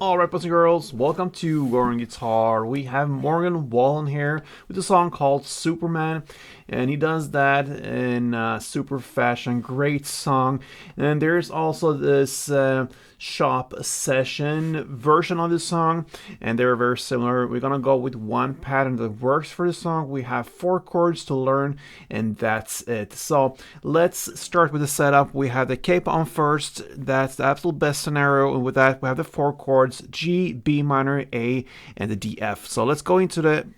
Alright, boys and girls, welcome to Learn Guitar. We have Morgan Wallen here with a song called Superman, and he does that in super fashion. Great song. And there's also this shop session version of this song, and they're very similar. We're gonna go with one pattern that works for the song. We have 4 chords to learn, and that's it. So let's start with the setup. We have the capo on first. That's the absolute best scenario, and with that we have the 4 chords: G, B minor, A, and the D, F. So let's go into the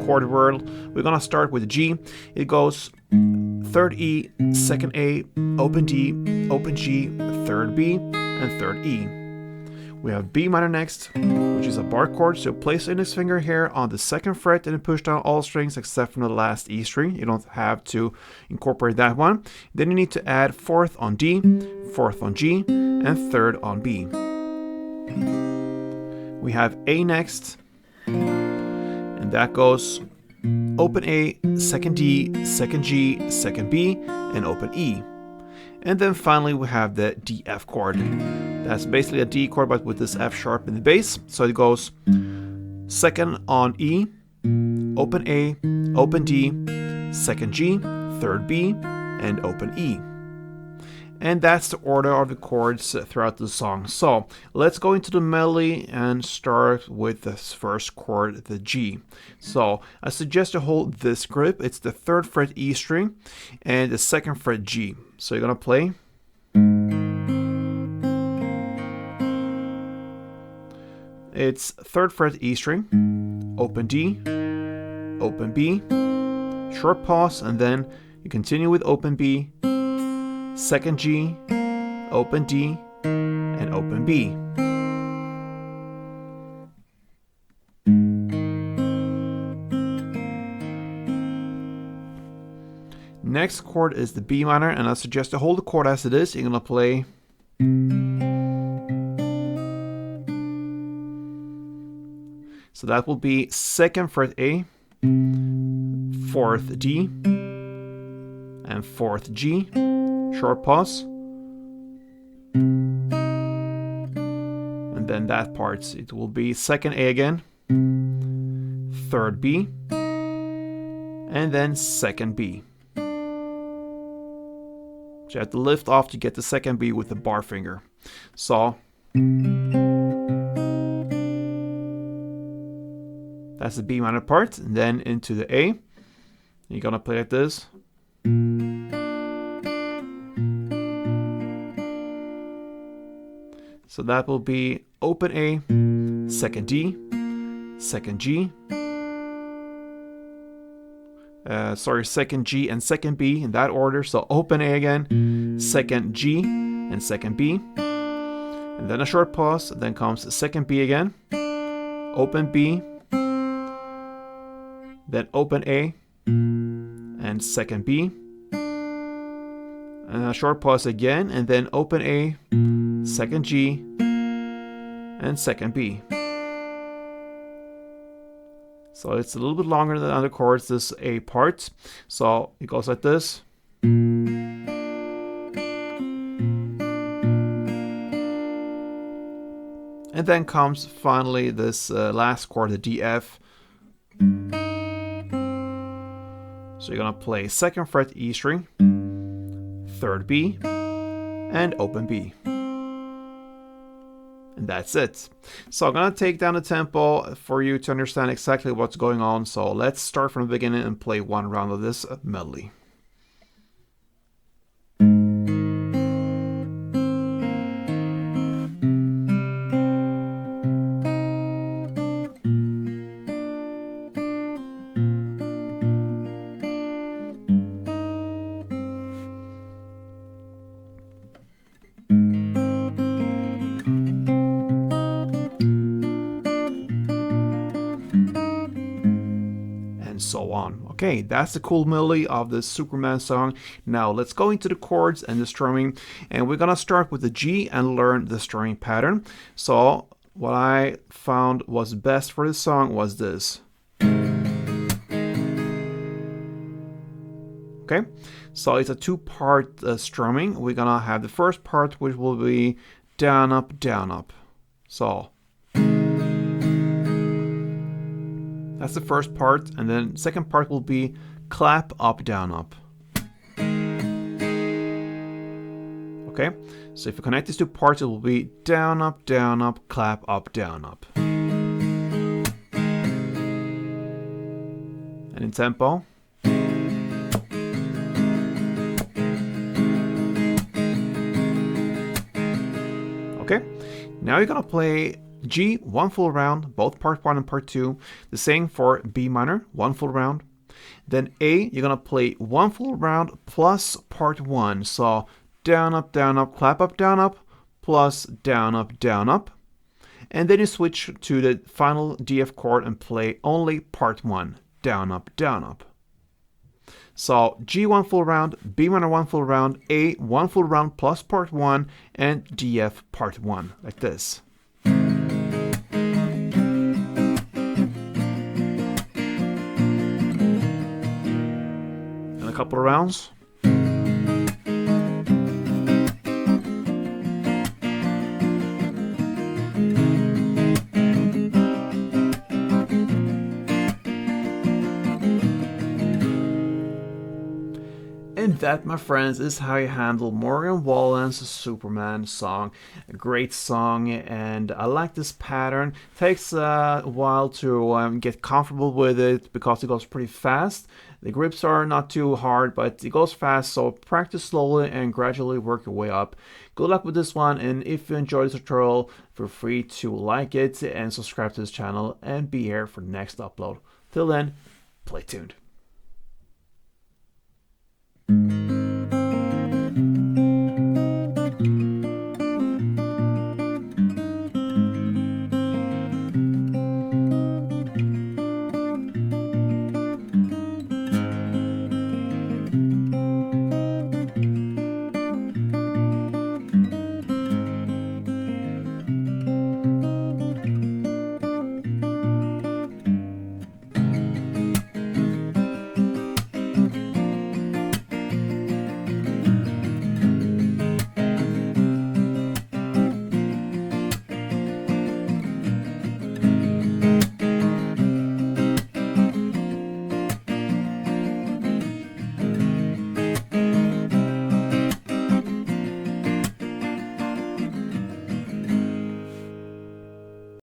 chord world. We're gonna start with G. It goes 3rd E, 2nd A, open D, open G, 3rd B, and 3rd E. We have B minor next, which is a bar chord. So place index finger here on the 2nd fret and push down all strings except from the last E string. You don't have to incorporate that one. Then you need to add 4th on D, 4th on G, and 3rd on B. We have A next, and that goes open A, 2nd D, 2nd G, 2nd B, and open E. And then finally we have the D, F chord. That's basically a D chord but with this F sharp in the bass. So it goes 2nd on E, open A, open D, 2nd G, 3rd B, and open E. And that's the order of the chords throughout the song. So let's go into the melody and start with this first chord, the G. So I suggest you hold this grip. It's the 3rd fret E string and the 2nd fret G. So you're gonna play. It's 3rd fret E string, open D, open B, short pause, and then you continue with open B, 2nd G, open D, and open B. Next chord is the B minor, and I suggest to hold the chord as it is. You're gonna play. So that will be 2nd fret A, 4th D, and 4th G. Short pause, and then that part, it will be 2nd A again, 3rd B, and then 2nd B. So you have to lift off to get the 2nd B with the bar finger. So that's the B minor part, and then into the A. You're gonna play like this. So that will be open A, 2nd D, 2nd G, 2nd G and 2nd B in that order. So open A again, 2nd G and 2nd B, and then a short pause. Then comes 2nd B again, open B, then open A and 2nd B, and a short pause again, and then open A, 2nd G, and 2nd B. So it's a little bit longer than other chords, this A part. So it goes like this. And then comes finally this last chord, the D, F. So you're gonna play 2nd fret E string, 3rd B, and open B. And that's it. So I'm gonna take down the tempo for you to understand exactly what's going on. So let's start from the beginning and play one round of this melody. So on. Okay, that's the cool melody of the Superman song. Now let's go into the chords and the strumming, and we're gonna start with the G and learn the strumming pattern. So what I found was best for this song was this. Okay, so it's a 2-part strumming. We're gonna have the first part, which will be down, up, down, up. So That's the first part, and then second part will be clap, up, down, up. Okay, so if you connect these two parts, it will be down, up, clap, down, up. And in tempo. Okay, now you're gonna play G, one full round, both part 1 and part 2. The same for B minor, one full round. Then A, you're gonna play one full round plus part 1. So down, up, clap, down, up, plus down, up. And then you switch to the final D F chord and play only part 1, down, up. So G, one full round, B minor, one full round, A, one full round plus part 1, and D F part 1, like this. And a couple of rounds. And that, my friends, is how you handle Morgan Wallen's Superman song. A great song, and I like this pattern. It takes a while to get comfortable with it because it goes pretty fast. The grips are not too hard, but it goes fast, so practice slowly and gradually work your way up. Good luck with this one, and if you enjoyed this tutorial, feel free to like it and subscribe to this channel and be here for the next upload. Till then, play tuned.